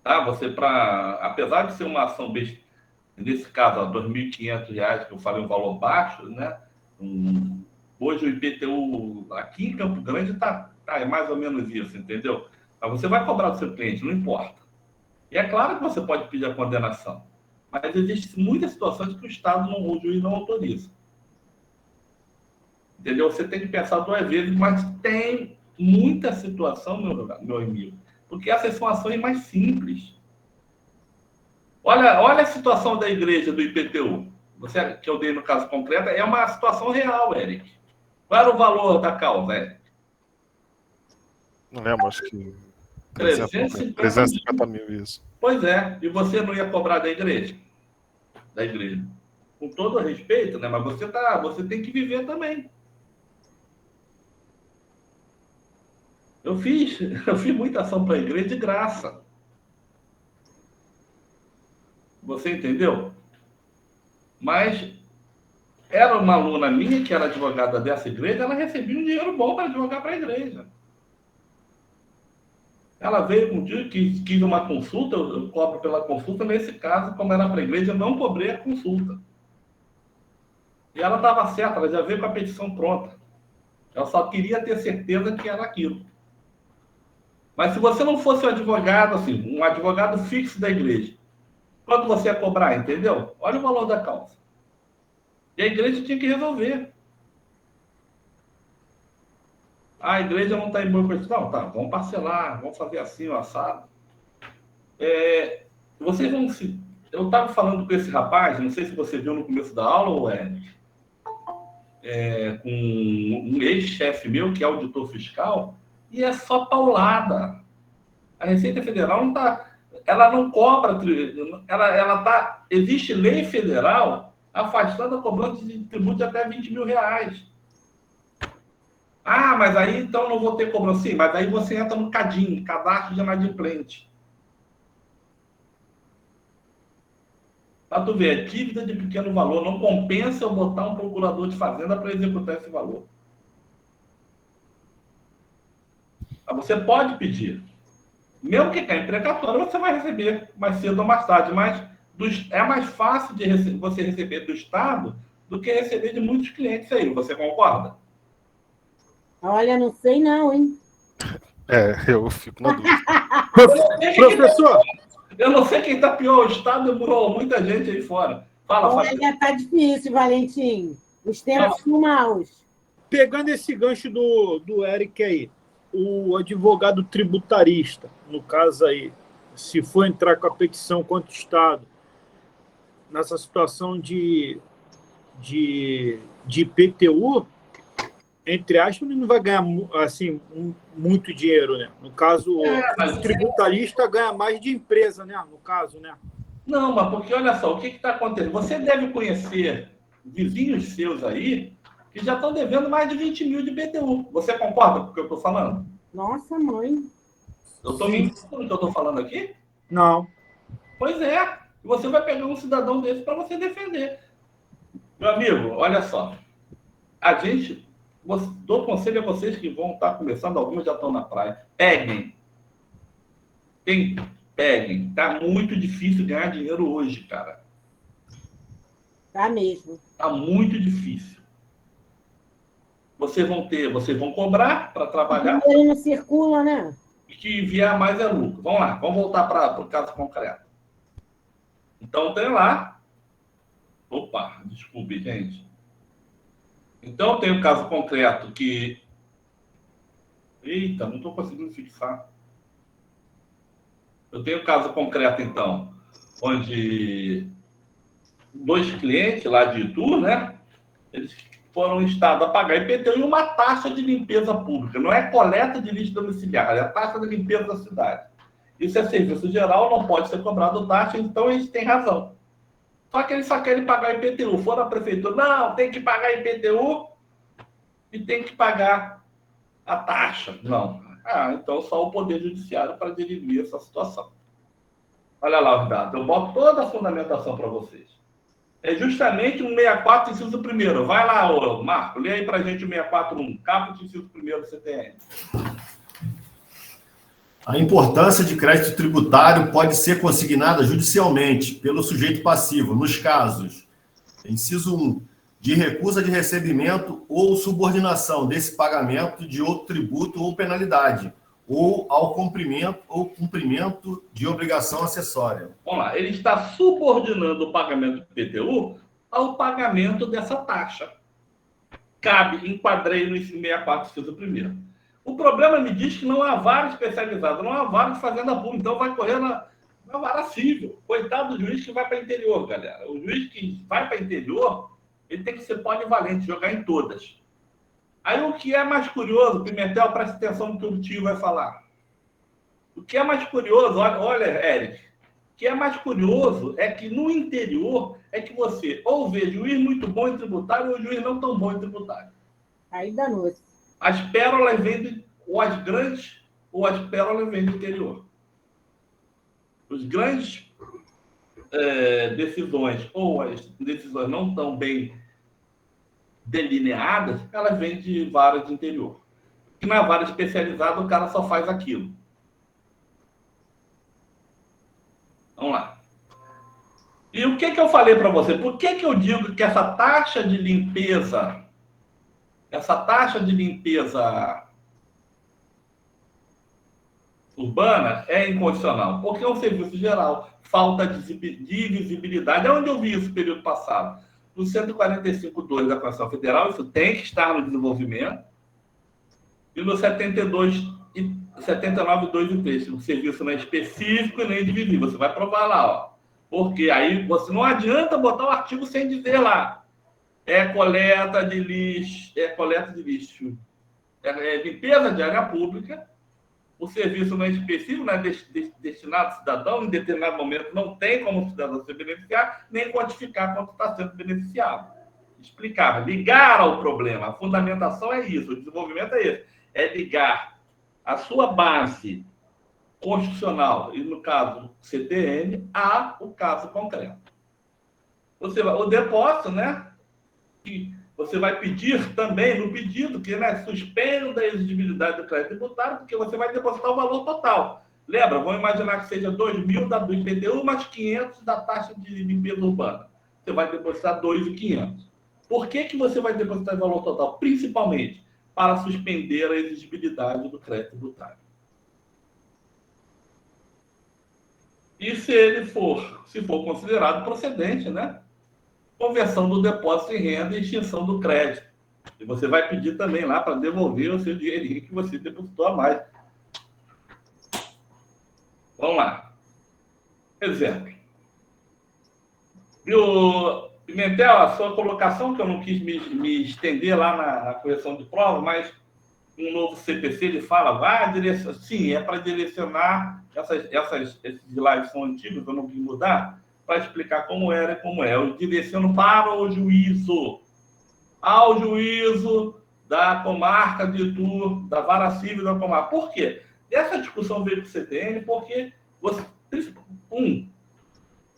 Tá? Apesar de ser uma ação besta, nesse caso, R$ 2.500, que eu falei um valor baixo, né? Hoje o IPTU aqui em Campo Grande está mais ou menos isso, entendeu? Mas você vai cobrar do seu cliente, não importa. E é claro que você pode pedir a condenação, mas existem muitas situações que o Estado o juiz não autoriza. Entendeu? Você tem que pensar 2 vezes, mas tem muita situação, meu amigo, porque essas são ações mais simples. Olha a situação da igreja do IPTU. Que eu dei no caso concreto, é uma situação real, Eric. Qual era o valor da causa, Eric? Não lembro, acho que 350 mil, isso. Pois é, e você não ia cobrar da igreja? Da igreja. Com todo respeito, né? Mas você tem que viver também. Eu fiz muita ação para a igreja de graça. Você entendeu? Mas era uma aluna minha, que era advogada dessa igreja, ela recebia um dinheiro bom para advogar para a igreja. Ela veio um dia que quis uma consulta, eu cobro pela consulta, nesse caso, como era para a igreja, eu não cobrei a consulta. E ela estava certa, ela já veio com a petição pronta. Ela só queria ter certeza que era aquilo. Mas se você não fosse um advogado, assim, um advogado fixo da igreja, Quanto você ia cobrar, entendeu? Olha o valor da causa. E a igreja tinha que resolver. A igreja não está em boa condição. Não, tá, vamos parcelar, vamos fazer assim, o assado. Vocês vão se... Eu estava falando com esse rapaz, não sei se você viu no começo da aula, ou com um ex-chefe meu, que é auditor fiscal, e é só paulada. A Receita Federal não está... Ela não cobra... Ela tá... Existe lei federal afastando a cobrança de tributo de até 20 mil reais. Ah, mas aí então não vou ter cobrança. Sim, mas aí você entra no CADIM, Cadastro de Inadimplente. Para tu ver, dívida de pequeno valor, não compensa eu botar um procurador de fazenda para executar esse valor. Mas você pode pedir. Mesmo que caia em precatório, você vai receber mais cedo ou mais tarde, mas é mais fácil de você receber do Estado do que receber de muitos clientes aí. Você concorda? Olha, não sei não, hein? Eu fico na dúvida. Professor, Eu não sei quem está pior, o Estado demorou muita gente aí fora. Fala, Olha, tá difícil, Valentim. Os tempos são maus. pegando esse gancho do Eric aí, o advogado tributarista, no caso aí, se for entrar com a petição contra o Estado, nessa situação de IPTU, entre aspas, ele não vai ganhar assim, muito dinheiro, né? No caso, o tributarista ganha mais de empresa, né? No caso, né? Não, mas porque olha só, o que está acontecendo? Você deve conhecer vizinhos seus aí que já estão devendo mais de 20 mil de IPTU. Você concorda com o que eu estou falando? Nossa, mãe. Eu estou mentindo no que eu estou falando aqui? Não. Pois é. Você vai pegar um cidadão desse para você defender. Meu amigo, olha só. A gente... Dou conselho a vocês que vão estar começando, alguns já estão na praia. Peguem. Peguem. Tá muito difícil ganhar dinheiro hoje, cara. Tá mesmo. Tá muito difícil. Vocês vão cobrar para trabalhar. O dinheiro não circula, né? E que vier mais é lucro. Vamos lá, vamos voltar para o caso concreto. Então tem lá. Opa, desculpe, gente. Então, tem um caso concreto que... Eita, não estou conseguindo fixar. Eu tenho um caso concreto, então, onde 2 clientes lá de Itu, né? Eles foram instados a pagar IPTU e uma taxa de limpeza pública. Não é coleta de lixo domiciliar, é a taxa de limpeza da cidade. Isso é serviço geral, não pode ser cobrado taxa, então eles têm razão. Só que eles só querem pagar IPTU. Foram à prefeitura, não, tem que pagar IPTU e tem que pagar a taxa. Não. Então só o Poder Judiciário para dirimir essa situação. Olha lá os dados. Eu boto toda a fundamentação para vocês. É justamente o 64, inciso 1º. Vai lá, Marco, lê aí para a gente o 641. Caput, inciso 1º, CTN. A importância de crédito tributário pode ser consignada judicialmente pelo sujeito passivo, nos casos, inciso 1, de recusa de recebimento ou subordinação desse pagamento de outro tributo ou penalidade, ou ao cumprimento de obrigação acessória. Vamos lá, ele está subordinando o pagamento do IPTU ao pagamento dessa taxa. Cabe, enquadrei no 64, inciso 1º. O problema me diz que não há vara especializada, não há vara de fazenda pública, então vai correr na vara civil. Coitado do juiz que vai para o interior, galera. O juiz que vai para o interior, ele tem que ser polivalente, jogar em todas. Aí o que é mais curioso, Pimentel, presta atenção no que o tio vai falar. O que é mais curioso, olha, Eric, o que é mais curioso é que no interior é que você ou vê juiz muito bom em tributário ou juiz não tão bom em tributário. Aí danou-se. As pérolas vêm ou as grandes ou as pérolas vêm do interior. Os grandes decisões ou as decisões não tão bem delineadas, elas vêm de vara de interior. E na vara especializada o cara só faz aquilo. Vamos lá. E o que eu falei para você? Por que eu digo que essa taxa de limpeza urbana é incondicional, porque é um serviço geral, falta de visibilidade. É onde eu vi isso no período passado. No 145.2 da Constituição Federal, isso tem que estar no desenvolvimento, e no 72 e 79.2 e 3, o serviço não é específico e nem indivisível. Você vai provar lá, ó. Porque aí você não adianta botar o artigo sem dizer lá. É coleta de lixo, é limpeza de área pública. O serviço não é específico, não é destinado ao cidadão, em determinado momento não tem como o cidadão se beneficiar, nem quantificar quanto está sendo beneficiado. Explicar, ligar ao problema. A fundamentação é isso, o desenvolvimento é esse. É ligar a sua base constitucional, e no caso CTN, ao caso concreto. O depósito, né? Que você vai pedir também no pedido que, né, suspenda a exigibilidade do crédito tributário, porque você vai depositar o valor total. Lembra? Vamos imaginar que seja 2.000 da do IPTU mais 500 da taxa de limpeza urbana. Você vai depositar 2.500. Por que você vai depositar o valor total? Principalmente para suspender a exigibilidade do crédito tributário. E se for considerado procedente, né? Conversão do depósito em renda e extinção do crédito. E você vai pedir também lá para devolver o seu dinheirinho que você depositou a mais. Vamos lá. Exemplo. E o Pimentel, a sua colocação, que eu não quis me estender lá na correção de prova, mas um novo CPC ele fala, sim, é para direcionar, esses slides são antigos, eu não quis mudar, para explicar como era e como é. Eu direciono para o juízo, ao juízo da comarca de Itu, da vara civil da comarca. Por quê? Essa discussão veio para o CTN porque,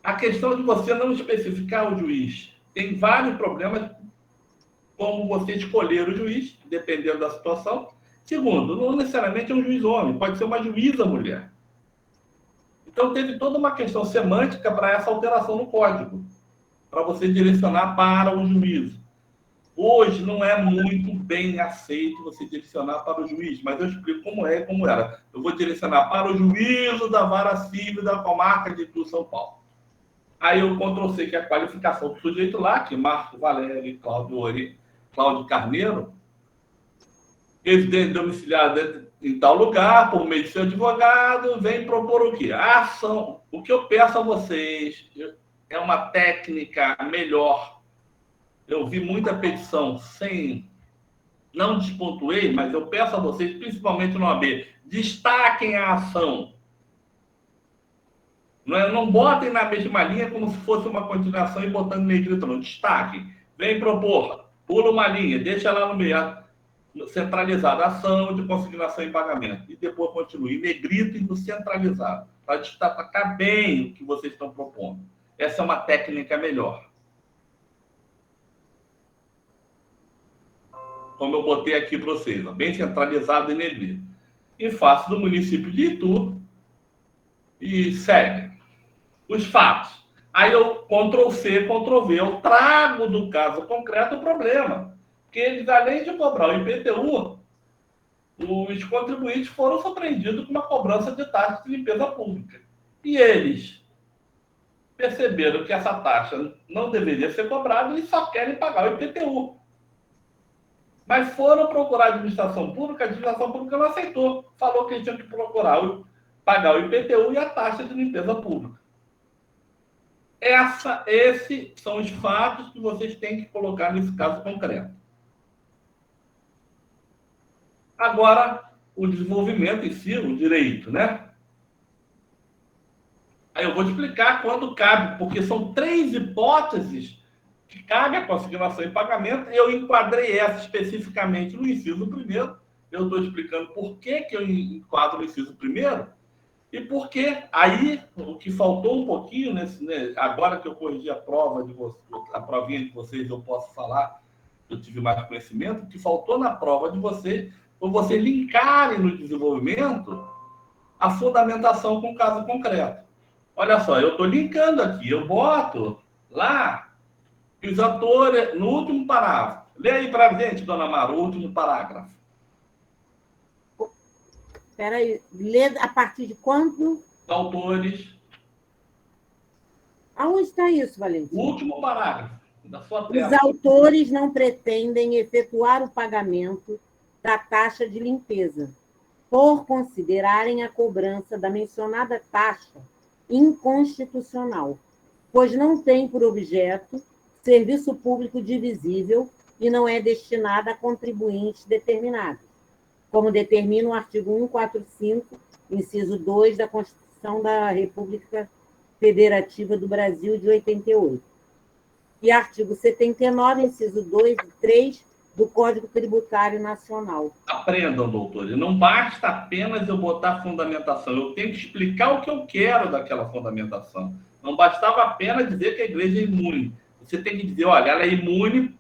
a questão de você não especificar o juiz. Tem vários problemas como você escolher o juiz, dependendo da situação. Segundo, não necessariamente é um juiz homem, pode ser uma juíza mulher. Então, teve toda uma questão semântica para essa alteração no código, para você direcionar para o juízo. Hoje, não é muito bem aceito você direcionar para o juiz, mas eu explico como é e como era. Eu vou direcionar para o juízo da vara civil da comarca de Itu, São Paulo. Aí eu Ctrl+C, que é a qualificação do sujeito lá, que Marco Valério e Cláudio Carneiro, residente domiciliado em tal lugar, por meio de seu advogado, vem propor o quê? A ação. O que eu peço a vocês é uma técnica melhor. Eu vi muita petição não despontuei, mas eu peço a vocês, principalmente no AB, destaquem a ação. Não botem na mesma linha como se fosse uma continuação e botando negrito, não. Destaquem. Vem propor, pula uma linha, deixa lá no meio, centralizado, ação de consignação e pagamento. E depois continue, em negrito e no centralizado, para destacar bem o que vocês estão propondo. Essa é uma técnica melhor. Como eu botei aqui para vocês, bem centralizado e negrito. E faço do município de Itu e segue os fatos. Aí eu Ctrl+C, Ctrl+V, eu trago do caso concreto o problema. Que eles, além de cobrar o IPTU, os contribuintes foram surpreendidos com uma cobrança de taxa de limpeza pública. E eles perceberam que essa taxa não deveria ser cobrada e só querem pagar o IPTU. Mas foram procurar a administração pública não aceitou. Falou que eles tinham que pagar o IPTU e a taxa de limpeza pública. Esses são os fatos que vocês têm que colocar nesse caso concreto. Agora, o desenvolvimento em si, o direito, né? Aí eu vou explicar quando cabe, porque são 3 hipóteses que cabe a consignação e pagamento. Eu enquadrei essa especificamente no inciso 1º. Eu estou explicando por que eu enquadro o inciso 1º e por que aí o que faltou um pouquinho, agora que eu corrigi a prova a provinha de vocês, eu posso falar, eu tive mais conhecimento, o que faltou na prova de vocês foi vocês linkarem no desenvolvimento a fundamentação com o caso concreto. Olha só, eu estou linkando aqui, eu boto lá que os atores, no último parágrafo, lê aí para a gente, dona Mara, o último parágrafo. Espera aí, lê a partir de quando? Autores. Aonde está isso, O Valentim? último parágrafo da sua Os tela. autores não pretendem efetuar o pagamento da taxa de limpeza, por considerarem a cobrança da mencionada taxa inconstitucional, pois não tem por objeto serviço público divisível e não é destinada a contribuintes determinados, como determina o artigo 145, inciso 2 da Constituição da República Federativa do Brasil de 88. E artigo 79, inciso 2 e 3 do Código Tributário Nacional. Aprendam, doutores. Não basta apenas eu botar a fundamentação. Eu tenho que explicar o que eu quero daquela fundamentação. Não bastava apenas dizer que a igreja é imune. Você tem que dizer, olha, ela é imune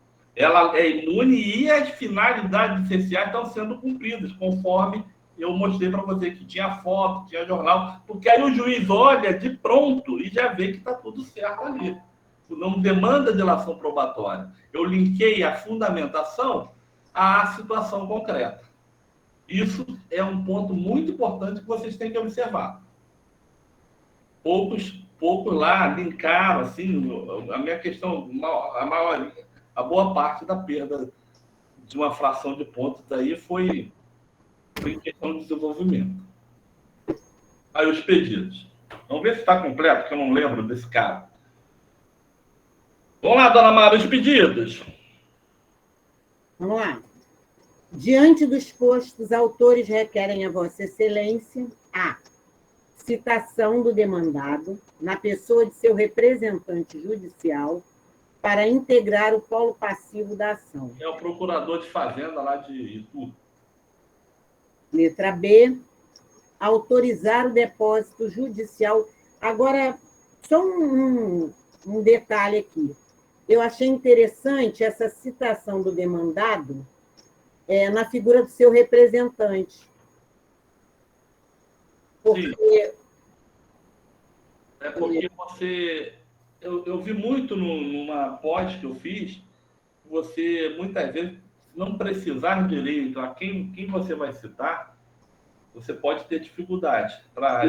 e as finalidades essenciais estão sendo cumpridas, conforme eu mostrei para você que tinha foto, tinha jornal, porque aí o juiz olha de pronto e já vê que está tudo certo ali. Não demanda delação probatória. Eu linkei a fundamentação à situação concreta. Isso é um ponto muito importante que vocês têm que observar. Poucos lá linkaram, assim, a minha questão, a boa parte da perda de uma fração de pontos aí foi em questão de desenvolvimento. Aí os pedidos. Vamos ver se está completo, que eu não lembro desse cara. Vamos lá, dona Mara, os pedidos. Vamos lá. Diante dos postos, autores requerem a Vossa Excelência a citação do demandado na pessoa de seu representante judicial para integrar o polo passivo da ação. É o procurador de fazenda lá de Itu. Letra B, autorizar o depósito judicial. Agora, só um detalhe aqui. Eu achei interessante essa citação do demandado na figura do seu representante. Porque... Sim. É porque você... Eu vi muito numa pós que eu fiz, você, muitas vezes, não precisar direito a quem você vai citar, você pode ter dificuldade.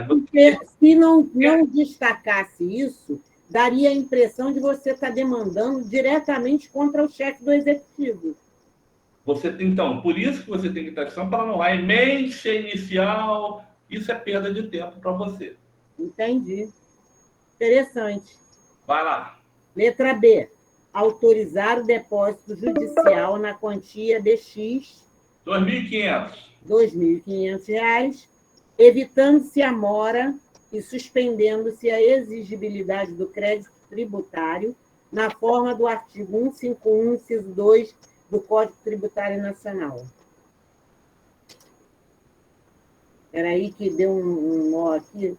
Porque se não destacasse isso, daria a impressão de você estar demandando diretamente contra o chefe do executivo. Então, por isso que você tem que ter atenção para não há emência inicial. Isso é perda de tempo para você. Entendi. Interessante. Vai lá. Letra B. Autorizar o depósito judicial na quantia de X... R$ 2.500, evitando-se a mora e suspendendo-se a exigibilidade do crédito tributário na forma do artigo 151, inciso 2 do Código Tributário Nacional. Espera aí que deu um nó aqui.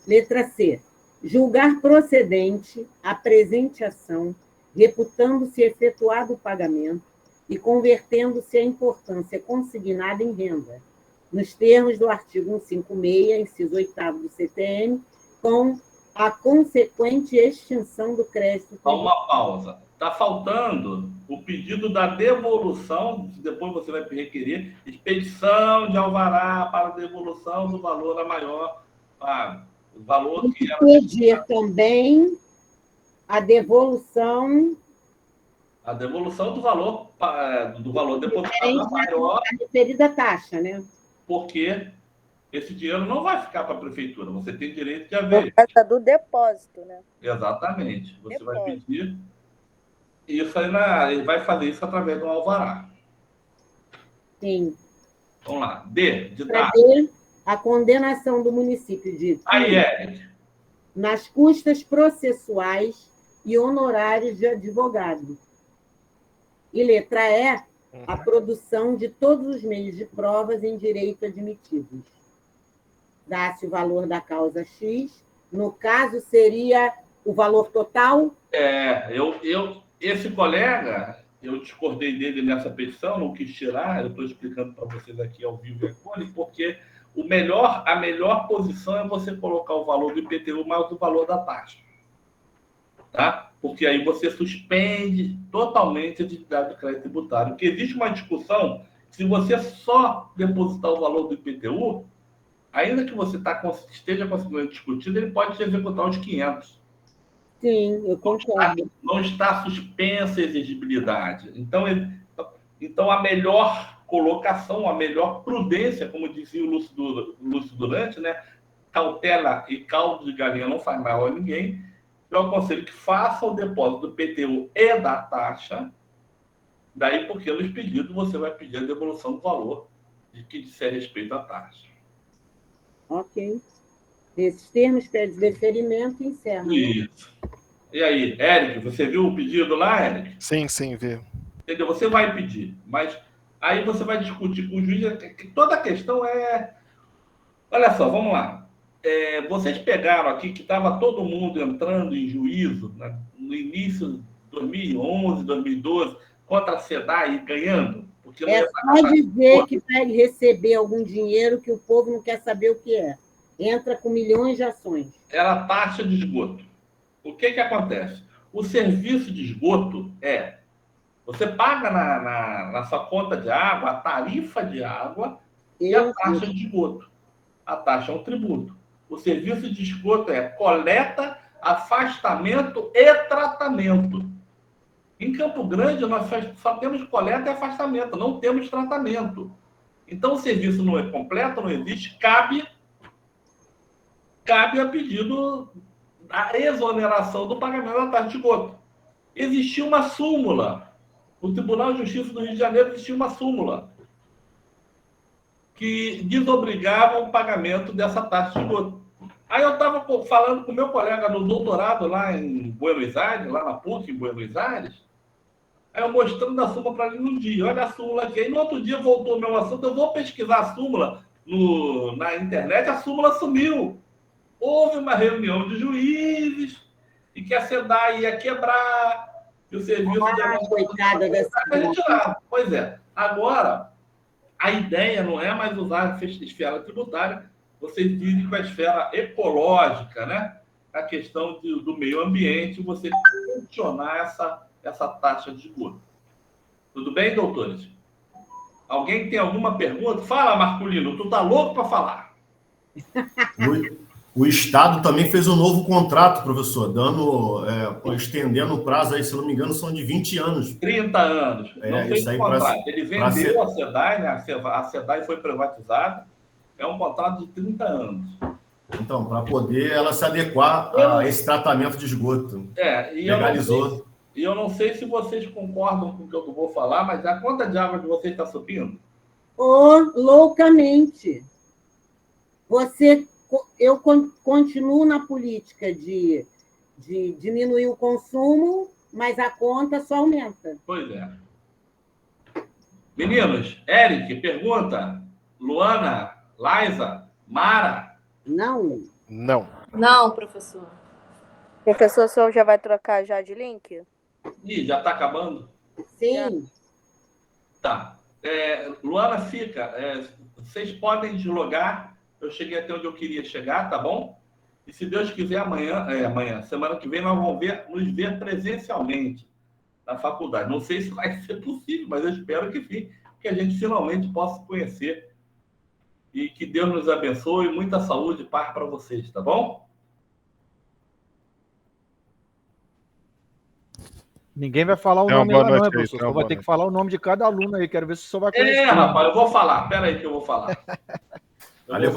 Letra C. Julgar procedente a presente ação, reputando-se efetuado o pagamento e convertendo-se a importância consignada em renda, nos termos do artigo 156, inciso 8º do CTN, com a consequente extinção do crédito. Uma pausa. Está faltando o pedido da devolução, depois você vai requerer, expedição de alvará para devolução do valor a maior, o valor que era... Pedir também a devolução do valor depositado maior. A referida taxa, né? Porque esse dinheiro não vai ficar para a prefeitura, você tem direito de haver. Por causa do depósito, né? Exatamente. Você Depósito. vai pedir isso aí, ele vai fazer isso através do alvará. Sim. Vamos lá. D, de Para taxa. D, a condenação do município de Itu Aí, Eric. nas custas processuais e honorários de advogado. E letra E, a produção de todos os meios de provas em direito admitidos. Dá-se o valor da causa X, no caso seria o valor total? Esse colega, eu discordei dele nessa petição, não quis tirar, eu estou explicando para vocês aqui ao vivo e a cores, porque a melhor posição é você colocar o valor do IPTU mais o valor da taxa. Tá? Porque aí você suspende totalmente a atividade do crédito tributário. Porque existe uma discussão Se você só depositar o valor do IPTU, ainda que você esteja conseguindo discutido, ele pode te executar os 500. Sim, eu concordo. Não está suspensa a exigibilidade. Então, a melhor colocação, a melhor prudência, como dizia o Lúcio Durante, né? Cautela e caldo de galinha não faz mal a ninguém. Eu aconselho que faça o depósito do IPTU e da taxa. Daí, porque nos pedidos você vai pedir a devolução do valor de que disser respeito à taxa. Ok. Esses termos pede deferimento e encerra. Isso. E aí, Eric, você viu o pedido lá, Eric? Sim, vi. Entendeu? Você vai pedir, mas aí você vai discutir com o juiz. Toda a questão é... Olha só, vamos lá. Vocês pegaram aqui que estava todo mundo entrando em juízo, né, no início de 2011, 2012, contra a SEDAI ganhando? Porque não só dizer que vai receber algum dinheiro que o povo não quer saber o que é. Entra com milhões de ações. Era taxa de esgoto. O que acontece? O serviço de esgoto você paga na sua conta de água a tarifa de água e a taxa de esgoto. A taxa é um tributo. O serviço de esgoto é coleta, afastamento e tratamento. Em Campo Grande, nós só temos coleta e afastamento, não temos tratamento. Então, o serviço não é completo, não existe, cabe a pedido a exoneração do pagamento da taxa de esgoto. Existia uma súmula. No Tribunal de Justiça do Rio de Janeiro existia uma súmula que desobrigava o pagamento dessa taxa de esgoto. Aí eu estava falando com o meu colega no doutorado lá em Buenos Aires, lá na PUC, em Buenos Aires, aí eu mostrando a súmula para ele num dia. Olha a súmula aqui. Aí no outro dia voltou o meu assunto, eu vou pesquisar a súmula na internet, a súmula sumiu. Houve uma reunião de juízes e que a SEDAI ia quebrar, e o serviço... coitada dessa... Pois é. Agora, a ideia não é mais usar a esfera tributária, vocês dizem com a esfera ecológica, né? A questão do meio ambiente, você funcionar essa taxa de esgoto. Tudo bem, doutores? Alguém tem alguma pergunta? Fala, Marculino, tu tá louco para falar. O Estado também fez um novo contrato, professor, estendendo o prazo aí, se não me engano, são de 20 anos. 30 anos. Não fez o contrato. Ele vendeu a SEDAI, né? A SEDAI foi privatizada. É um contrato de 30 anos. Então, para poder ela se adequar a esse tratamento de esgoto. Legalizou. E eu não sei se vocês concordam com o que eu vou falar, mas a conta de água de vocês está subindo? Loucamente. Eu continuo na política de diminuir o consumo, mas a conta só aumenta. Pois é. Meninos, Eric, pergunta. Luana, Laisa, Mara? Não. Não, professor. Professor, o senhor já vai trocar já de link? Ih, já está acabando? Sim. Tá. Luana, fica. Vocês podem deslogar. Eu cheguei até onde eu queria chegar, tá bom? E se Deus quiser, amanhã, semana que vem, nós vamos nos ver presencialmente na faculdade. Não sei se vai ser possível, mas eu espero que sim, que a gente finalmente possa conhecer. E que Deus nos abençoe, muita saúde e paz para vocês, tá bom? Ninguém vai falar o nome lá, não, professor? Só vai ter que falar o nome de cada aluno aí. Quero ver se o senhor vai conhecer. Rapaz, eu vou falar. Espera aí que eu vou falar. Valeu,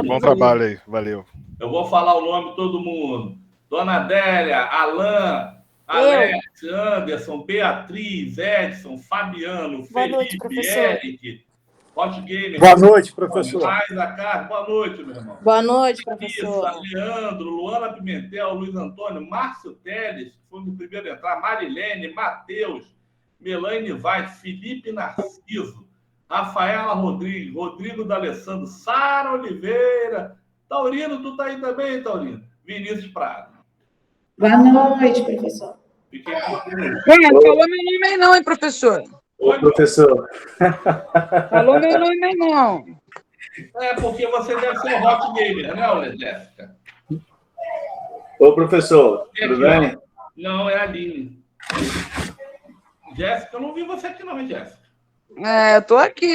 bom trabalho aí. Valeu. Eu vou falar o nome de todo mundo. Dona Adélia, Alain, Alex, Anderson, Beatriz, Edson, Fabiano, Felipe, Eric, Hot Gamer. Boa noite, professor. Boa noite, meu irmão. Boa noite, professor. Leandro, Luana Pimentel, Luiz Antônio, Márcio Teles, que foi o primeiro a entrar, Marilene, Matheus, Melaine Vaz, Felipe Narciso, Rafaela Rodrigues, Rodrigo D'Alessandro, Sara Oliveira, Taurino, tu tá aí também, Taurino? Vinícius Prado. Boa noite, professor. Falou meu nome aí não, hein, professor? Oi, professor. Falou meu nome aí não. Porque você deve ser um hot gamer, né, Jéssica? Ô, professor, tudo bem? Não, é a Aline. Jéssica, eu não vi você aqui não, hein, Jéssica? Eu tô aqui.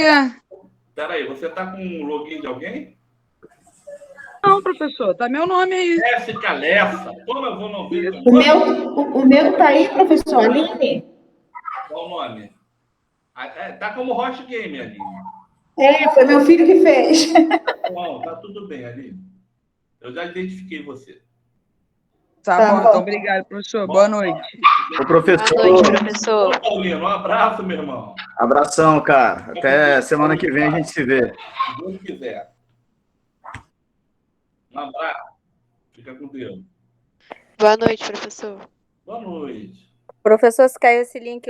Peraí, você tá com o login de alguém? Não, professor, tá meu nome aí. Jéssica Lessa. Como eu vou não ver? O meu tá aí, professor, Aline? Qual o nome? Tá como Hot Game, Aline. Foi meu filho que fez. Bom, tá tudo bem, Aline. Eu já identifiquei você. Tá bom, então obrigado, professor. Boa noite. Ô, professor. Boa noite, professor. Ô, Paulino, um abraço, meu irmão. Abração, cara. Até semana que vem a gente se vê. Se Deus quiser. Um abraço. Fica com Deus. Boa noite, professor. Boa noite. Professor, se caiu esse link,